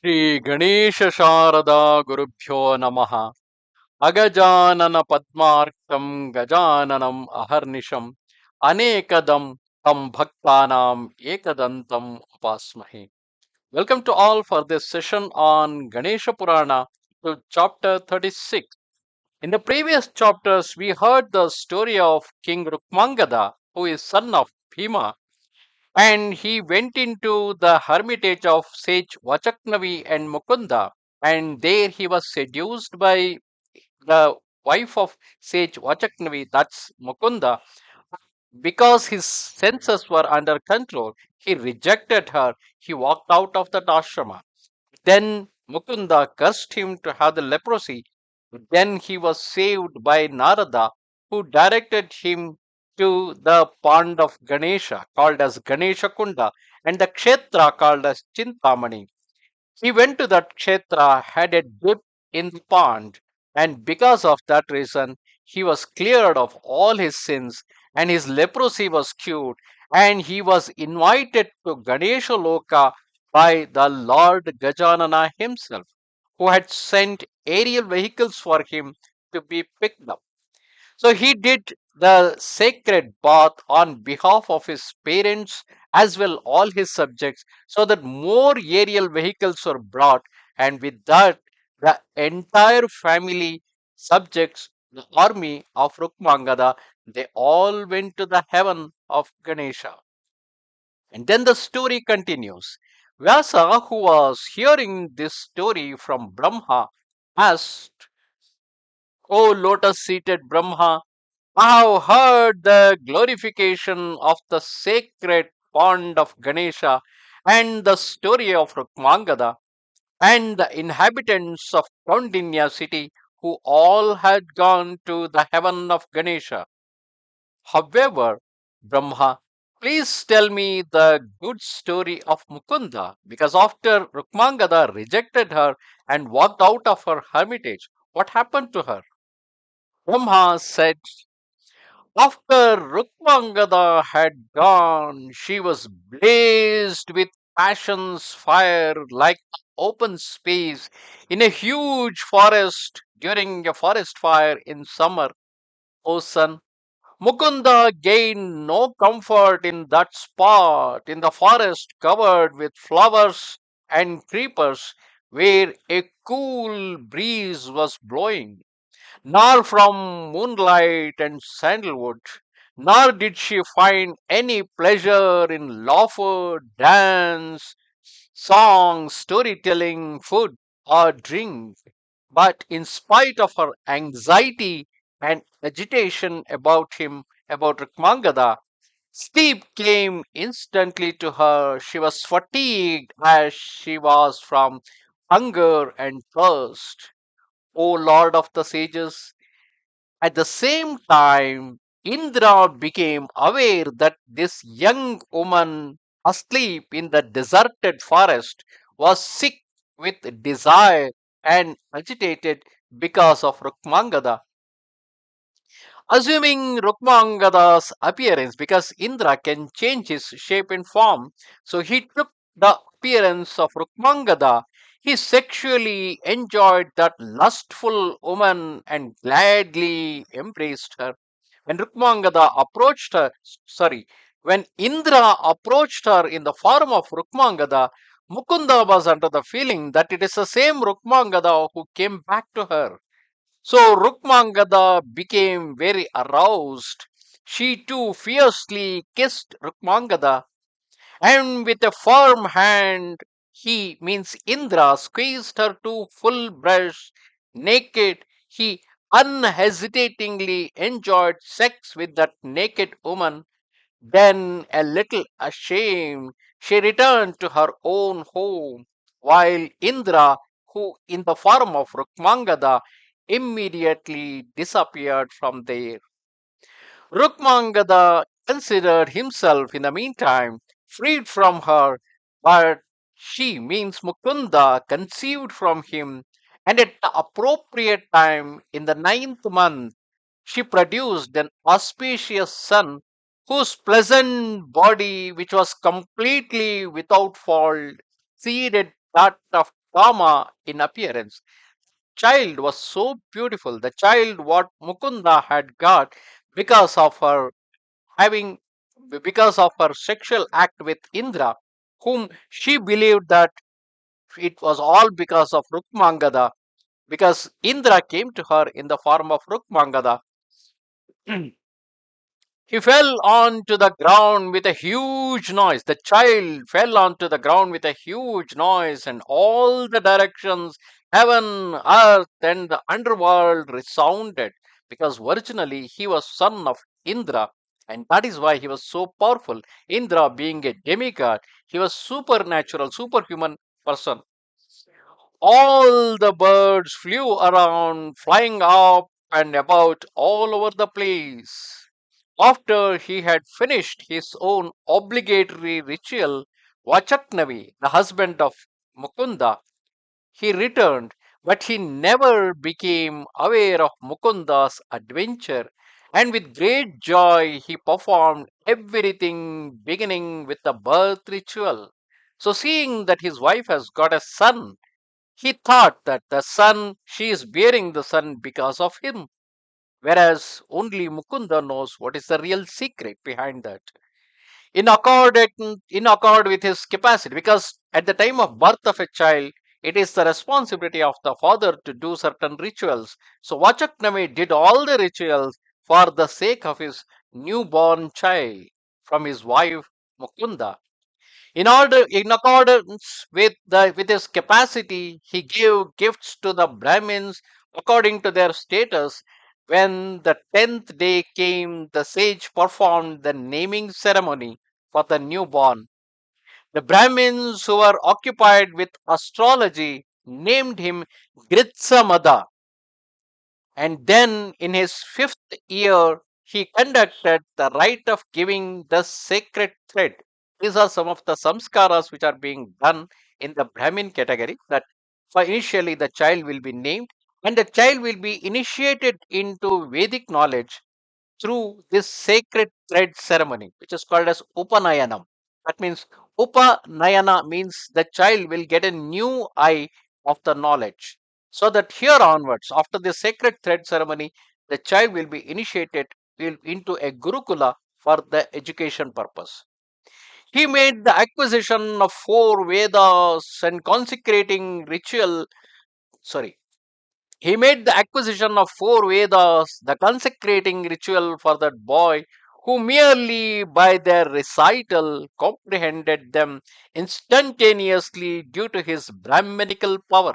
Shri Ganesha Sharada Gurubhyo Namaha Agajanana Padmarkam Gajananam Aharnisham Anekadam Tam Bhaktanam Ekadantam Upasmahe. Welcome to all for this session on Ganesha Purana to chapter 36. In the previous chapters, we heard the story of King Rukmangada, who is son of Bhima, and he went into the hermitage of sage Vachaknavi and Mukunda, and there he was seduced by the wife of sage Vachaknavi, that's Mukunda. Because his senses were under control, he rejected her. He walked out of that ashrama. Then Mukunda cursed him to have the leprosy. Then he was saved by Narada, who directed him to the pond of Ganesha, called as Ganesha Kunda, and the kshetra called as Chintamani. He went to that kshetra, had a dip in the pond, and because of that reason, he was cleared of all his sins, and his leprosy was cured, and he was invited to Ganesha Loka by the Lord Gajanana himself, who had sent aerial vehicles for him to be picked up. So he did the sacred bath on behalf of his parents as well all his subjects, so that more aerial vehicles were brought, and with that the entire family, subjects, the army of Rukmangada, they all went to the heaven of Ganesha. And then the story continues. Vyasa, who was hearing this story from Brahma, asked, O lotus seated Brahma, I have heard the glorification of the sacred pond of Ganesha and the story of Rukmangada and the inhabitants of Kaundinya city who all had gone to the heaven of Ganesha. However, Brahma, please tell me the good story of Mukunda, because after Rukmangada rejected her and walked out of her hermitage, what happened to her? Brahma said, after Rukmangada had gone, she was blazed with passion's fire like open space in a huge forest during a forest fire in summer. O son, Mukunda gained no comfort in that spot in the forest covered with flowers and creepers where a cool breeze was blowing, nor from moonlight and sandalwood, nor did she find any pleasure in laughter, dance, song, storytelling, food, or drink. But in spite of her anxiety and agitation about him, about Rukmangada, sleep came instantly to her. She was fatigued as she was from hunger and thirst. O Lord of the sages, at the same time, Indra became aware that this young woman asleep in the deserted forest was sick with desire and agitated because of Rukmangada. Assuming Rukmangada's appearance, because Indra can change his shape and form, so he took the appearance of Rukmangada. He sexually enjoyed that lustful woman and gladly embraced her. When Rukmangada approached her, sorry, when Indra approached her in the form of Rukmangada, Mukunda was under the feeling that it is the same Rukmangada who came back to her. So Rukmangada became very aroused. She too fiercely kissed Rukmangada, and with a firm hand, he means Indra squeezed her to full breast, naked. He unhesitatingly enjoyed sex with that naked woman. Then, a little ashamed, she returned to her own home, while Indra, who in the form of Rukmangada, immediately disappeared from there. Rukmangada considered himself in the meantime freed from her, but she means Mukunda conceived from him, and at the appropriate time in the ninth month she produced an auspicious son whose pleasant body, which was completely without fault, exceeded that of Kama in appearance. Child was so beautiful. The child what Mukunda had got because of her having because of her sexual act with Indra, whom she believed that it was all because of Rukmangada, because Indra came to her in the form of Rukmangada. He fell onto the ground with a huge noise. The child fell onto the ground with a huge noise, and all the directions, heaven, earth, and the underworld resounded, because originally he was son of Indra, and that is why he was so powerful. Indra, being a demigod, he was supernatural, superhuman person. All the birds flew around, flying up and about all over the place. After he had finished his own obligatory ritual, Vachaknavi, the husband of Mukunda, he returned, but he never became aware of Mukunda's adventure. And with great joy, he performed everything beginning with the birth ritual. So, seeing that his wife has got a son, he thought that the son, she is bearing the son because of him, whereas only Mukunda knows what is the real secret behind that. In accord with his capacity, because at the time of birth of a child, it is the responsibility of the father to do certain rituals. So Vachakname did all the rituals for the sake of his newborn child from his wife Mukunda. In accordance with his capacity, he gave gifts to the Brahmins according to their status. When the 10th day came, the sage performed the naming ceremony for the newborn. The Brahmins who were occupied with astrology named him Grithsamada, and then in his fifth year, he conducted the rite of giving the sacred thread. These are some of the samskaras which are being done in the Brahmin category. That for initially the child will be named, and the child will be initiated into Vedic knowledge through this sacred thread ceremony, which is called as Upanayanam. That means Upanayana means the child will get a new eye of the knowledge. So that here onwards, after the sacred thread ceremony, the child will be initiated into a Gurukula for the education purpose. He made the acquisition of four Vedas and consecrating ritual. Sorry, he made the acquisition of four Vedas, the consecrating ritual for that boy, who merely by their recital comprehended them instantaneously due to his Brahminical power.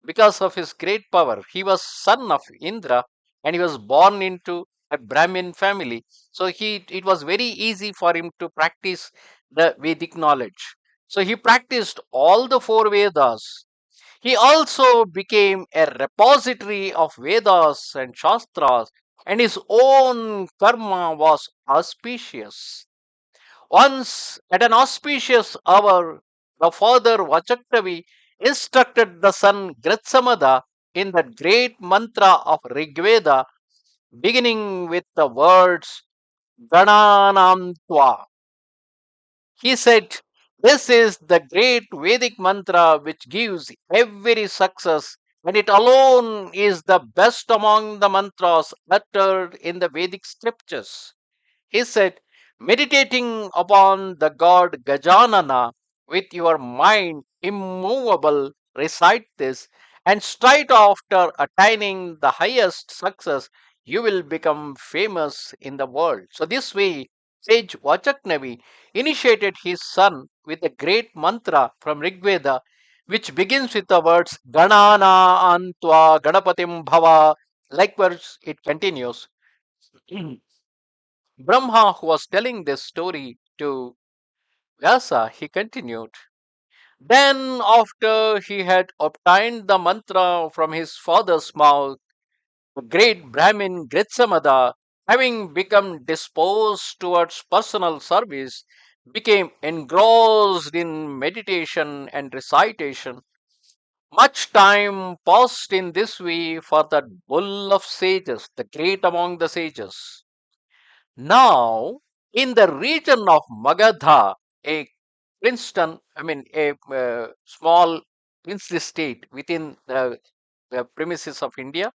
Because of his great power, he was son of Indra, and he was born into a Brahmin family. So it was very easy for him to practice the Vedic knowledge. So he practiced all the four Vedas. He also became a repository of Vedas and Shastras, and his own karma was auspicious. Once, at an auspicious hour, the father Vachaktavi instructed the son Grithsamada in the great mantra of Rigveda, beginning with the words Gananam Tva. He said, "This is the great Vedic mantra which gives every success, and it alone is the best among the mantras uttered in the Vedic scriptures." He said, "Meditating upon the god Gajanana with your mind immovable, recite this, and straight after attaining the highest success, you will become famous in the world." So, this way, sage Vachaknavi initiated his son with a great mantra from Rigveda, which begins with the words Ganana Antva Ganapatim Bhava. Likewise, it continues. Brahma, who was telling this story to Vyasa, he continued. Then, after he had obtained the mantra from his father's mouth, the great Brahmin Grithsamada, having become disposed towards personal service, became engrossed in meditation and recitation. Much time passed in this way for that bull of sages, the great among the sages. Now, in the region of Magadha, a Princeton, I mean, a small princely state within the premises of India.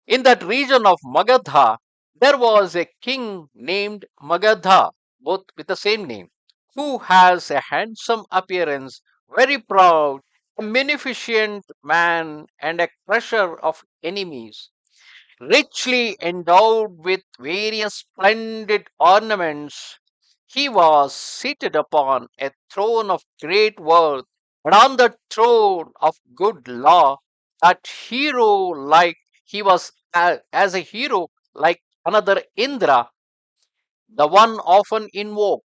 In that region of Magadha, there was a king named Magadha, both with the same name, who has a handsome appearance, very proud, a munificent man, and a crusher of enemies, richly endowed with various splendid ornaments. He was seated upon a throne of great worth, and on the throne of good law, that hero like he was as a hero like another Indra, the one often invoked.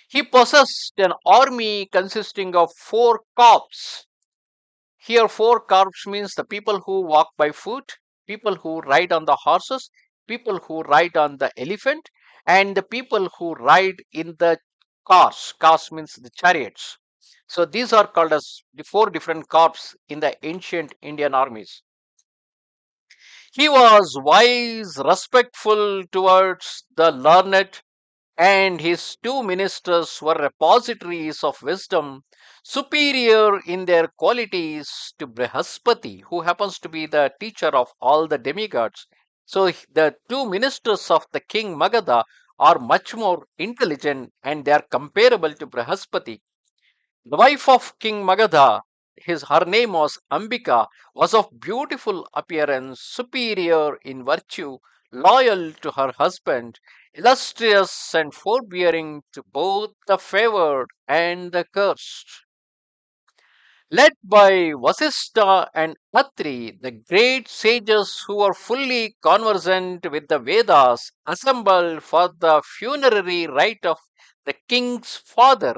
He possessed an army consisting of 4 corps. Here, 4 corps means the people who walk by foot, people who ride on the horses, people who ride on the elephant, and the people who ride in the cars. Cars means the chariots. So these are called as the 4 different corps in the ancient Indian armies. He was wise, respectful towards the learned, and his 2 ministers were repositories of wisdom, superior in their qualities to Brihaspati, who happens to be the teacher of all the demigods. So the 2 ministers of the king Magadha are much more intelligent and they are comparable to Brihaspati. The wife of King Magadha, her name was Ambika, was of beautiful appearance, superior in virtue, loyal to her husband, illustrious and forbearing to both the favored and the cursed. Led by Vasistha and Atri, the great sages who were fully conversant with the Vedas, assembled for the funerary rite of the king's father,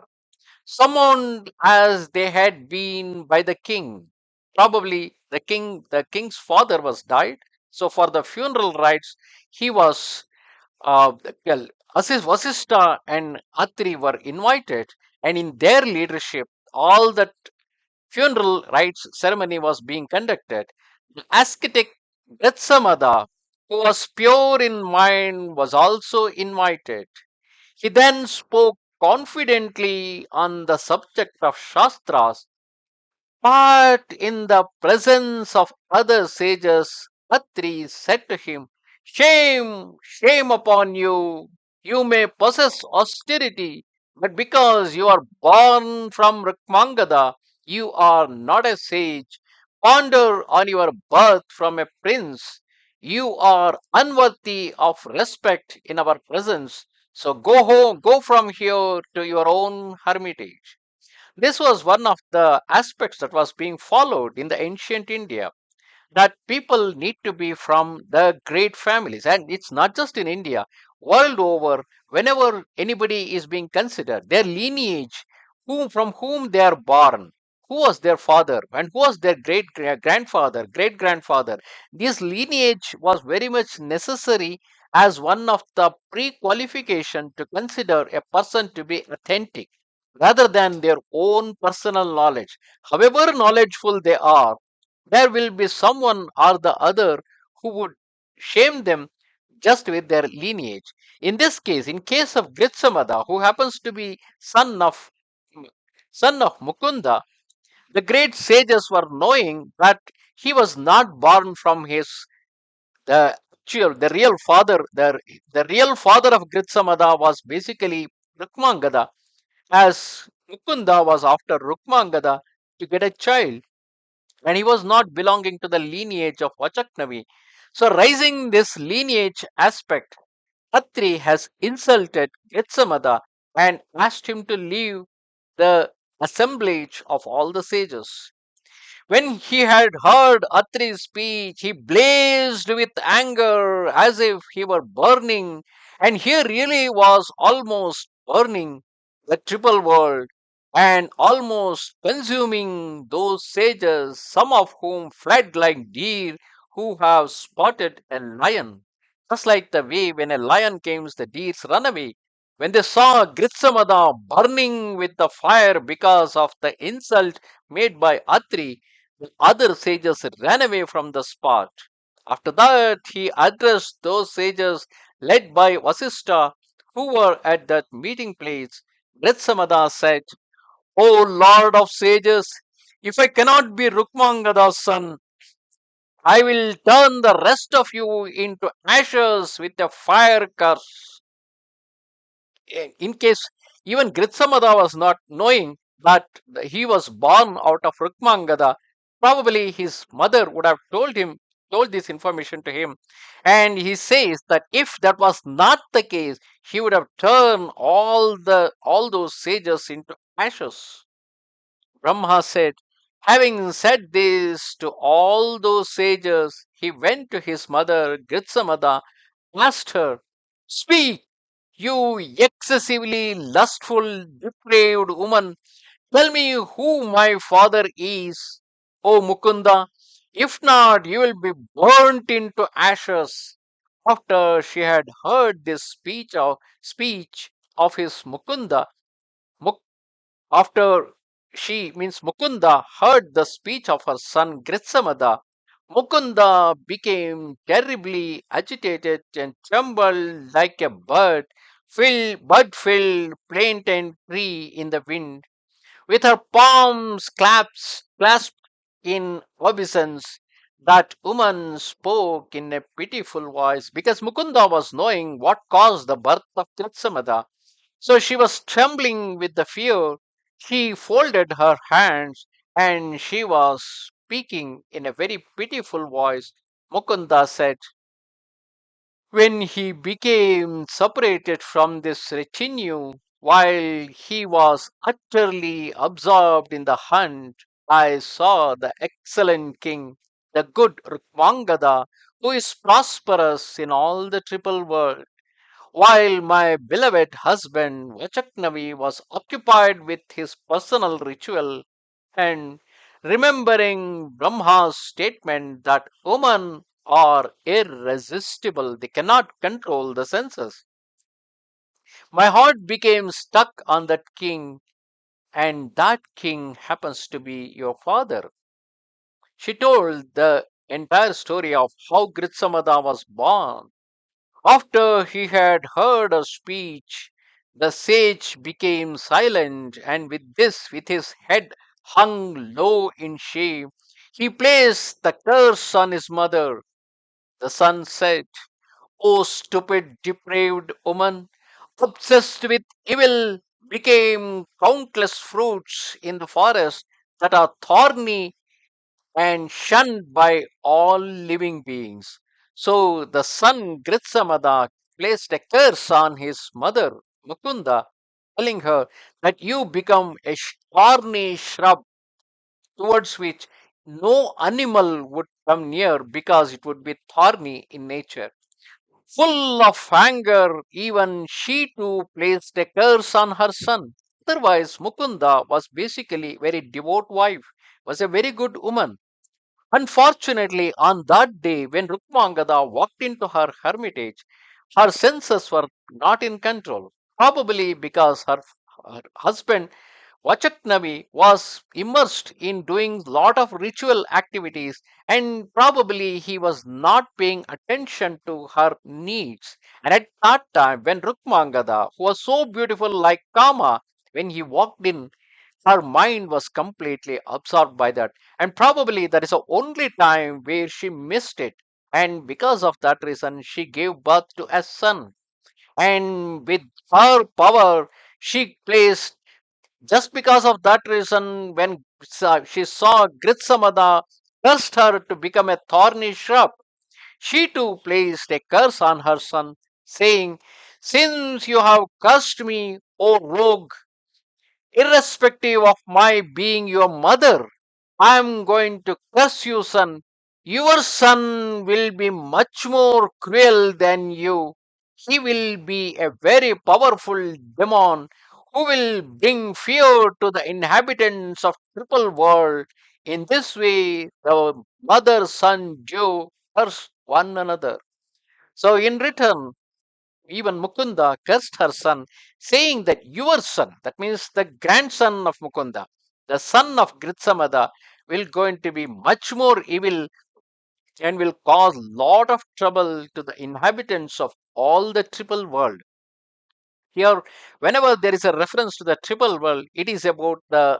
summoned as they had been by the king. Probably the king's father was died. So for the funeral rites, he was well, Vasistha and Atri were invited, and in their leadership, all that funeral rites ceremony was being conducted. The ascetic Grithsamada, who was pure in mind, was also invited. He then spoke confidently on the subject of Shastras, but in the presence of other sages, Atri said to him, "Shame, shame upon you! You may possess austerity, but because you are born from Rukmangada, you are not a sage. Ponder on your birth from a prince. You are unworthy of respect in our presence. So go home, go from here to your own hermitage." This was one of the aspects that was being followed in the ancient India, that people need to be from the great families. And it's not just in India, world over, whenever anybody is being considered, their lineage, from whom they are born, who was their father, and who was their grandfather, great grandfather. This lineage was very much necessary as one of the pre-qualification to consider a person to be authentic rather than their own personal knowledge. However knowledgeful they are, there will be someone or the other who would shame them just with their lineage. In this case, in case of Grithsamada, who happens to be son of Mukunda, the great sages were knowing that he was not born from his the real father. The real father of Grithsamada was basically Rukmangada, as Mukunda was after Rukmangada to get a child, and he was not belonging to the lineage of Vachaknavi. So, raising this lineage aspect, Atri has insulted Grithsamada and asked him to leave the assemblage of all the sages. When he had heard Atri's speech, he blazed with anger as if he were burning, and he really was almost burning the triple world and almost consuming those sages, some of whom fled like deer who have spotted a lion. Just like the way when a lion comes, the deers run away. When they saw Grithsamada burning with the fire because of the insult made by Atri, the other sages ran away from the spot. After that, he addressed those sages led by Vasistha who were at that meeting place. Grithsamada said, "O Lord of sages, If I cannot be Rukmangada's son, I will turn the rest of you into ashes with a fire curse. In case even Grithsamada was not knowing that he was born out of Rukmangada, probably his mother would have told this information to him. And he says that if that was not the case, he would have turned all those sages into ashes. Brahma said, having said this to all those sages, he went to his mother Grithsamada, asked her, speak, you excessively lustful, depraved woman, tell me who my father is, O Mukunda. If not, you will be burnt into ashes. After she had heard this speech of his Mukunda, after she means Mukunda heard the speech of her son Grithsamada, Mukunda became terribly agitated and trembled like a bud-filled plantain tree in the wind. With her palms clasped in obeisance, that woman spoke in a pitiful voice because Mukunda was knowing what caused the birth of Grithsamada. So she was trembling with the fear. She folded her hands and she was speaking in a very pitiful voice. Mukunda said, when he became separated from this retinue, while he was utterly absorbed in the hunt, I saw the excellent king, the good Rukmangada, who is prosperous in all the triple world, while my beloved husband Vachaknavi was occupied with his personal ritual and remembering Brahma's statement that women are irresistible, they cannot control the senses. My heart became stuck on that king, and that king happens to be your father. She told the entire story of how Grithsamada was born. After he had heard her speech, the sage became silent, and with his head hung low in shame, he placed the curse on his mother. The son said, O stupid, depraved woman, obsessed with evil, became countless fruits in the forest that are thorny and shunned by all living beings. So the son Grithsamada placed a curse on his mother Mukunda, telling her that you become a thorny shrub towards which no animal would come near because it would be thorny in nature. Full of anger, even she too placed a curse on her son. Otherwise, Mukunda was basically very devout wife, was a very good woman. Unfortunately, on that day when Rukmangada walked into her hermitage, her senses were not in control, probably because her husband Vachaknavi was immersed in doing lot of ritual activities and probably he was not paying attention to her needs. And at that time, when Rukmangada, who was so beautiful like Kama, when he walked in, her mind was completely absorbed by that. And probably that is the only time where she missed it. And because of that reason, she gave birth to a son. And with her power, she placed just because of that reason, when she saw Grithsamada cursed her to become a thorny shrub, she too placed a curse on her son, saying, since you have cursed me, O rogue, irrespective of my being your mother, I am going to curse you, son. Your son will be much more cruel than you. He will be a very powerful demon who will bring fear to the inhabitants of triple world. In this way, the mother son Jew curse one another. So in return, even Mukunda cursed her son, saying that your son, that means the grandson of Mukunda, the son of Grithsamada, will going to be much more evil and will cause lot of trouble to the inhabitants of all the triple world. Here, whenever there is a reference to the triple world, it is about the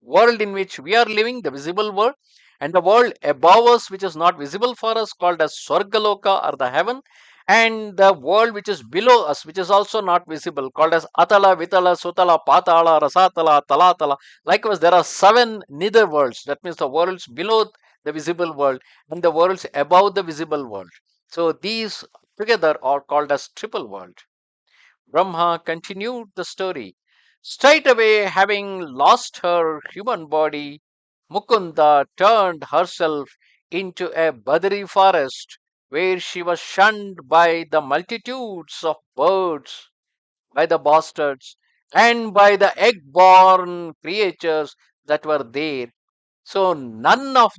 world in which we are living, the visible world, and the world above us, which is not visible for us, called as Swargaloka or the heaven, and the world which is below us, which is also not visible, called as Atala, Vitala, Sutala, Patala, Rasatala, Talatala. Likewise, there are seven nether worlds. That means the worlds below the visible world and the worlds above the visible world. So these together are called as triple world. Brahma continued the story. Straightway, having lost her human body, Mukunda turned herself into a Badri forest where she was shunned by the multitudes of birds, by the bastards, and by the egg born creatures that were there. So uh, none of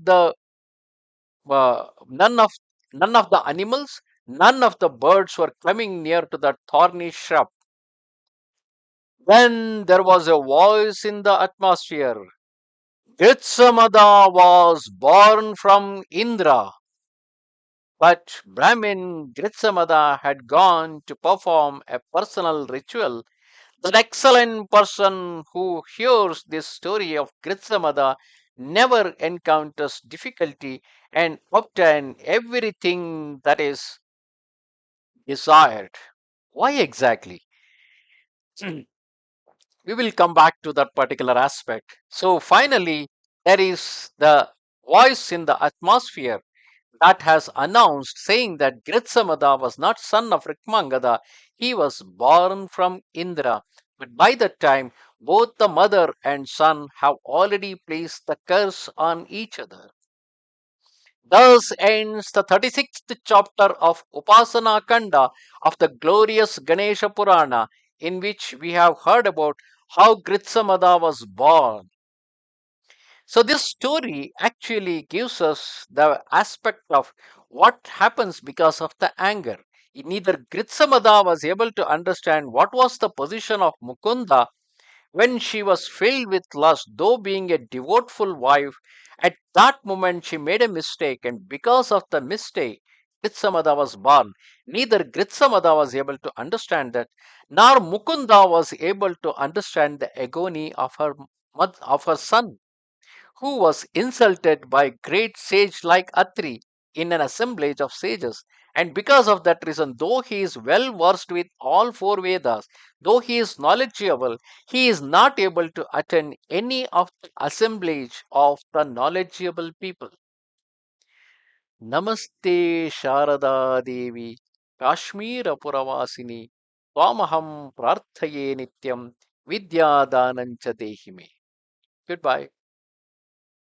none of the animals, none of the birds were coming near to that thorny shrub. Then there was a voice in the atmosphere. Grithsamada was born from Indra, but Brahmin Grithsamada had gone to perform a personal ritual. That excellent person who hears this story of Grithsamada never encounters difficulty and obtain everything that is desired. Why exactly? We will come back to that particular aspect. So, finally, there is the voice in the atmosphere that has announced saying that Grithsamada was not son of Rukmangada, he was born from Indra. But by that time, both the mother and son have already placed the curse on each other. Thus ends the 36th chapter of Upasana Khanda of the glorious Ganesha Purana, in which we have heard about how Grithsamada was born. So, this story actually gives us the aspect of what happens because of the anger. Neither Grithsamada was able to understand what was the position of Mukunda when she was filled with lust, though being a devoteful wife. At that moment she made a mistake, and because of the mistake, Grithsamada was born. Neither Grithsamada was able to understand that, nor Mukunda was able to understand the agony of of her son, who was insulted by great sage like Atri in an assemblage of sages. And because of that reason, though he is well versed with all four Vedas, though he is knowledgeable, he is not able to attend any of the assemblage of the knowledgeable people. Namaste Sharada Devi, Kashmira Puravasini, Twamaham Prarthaye Nityam, Vidya Danancha Dehime. Goodbye.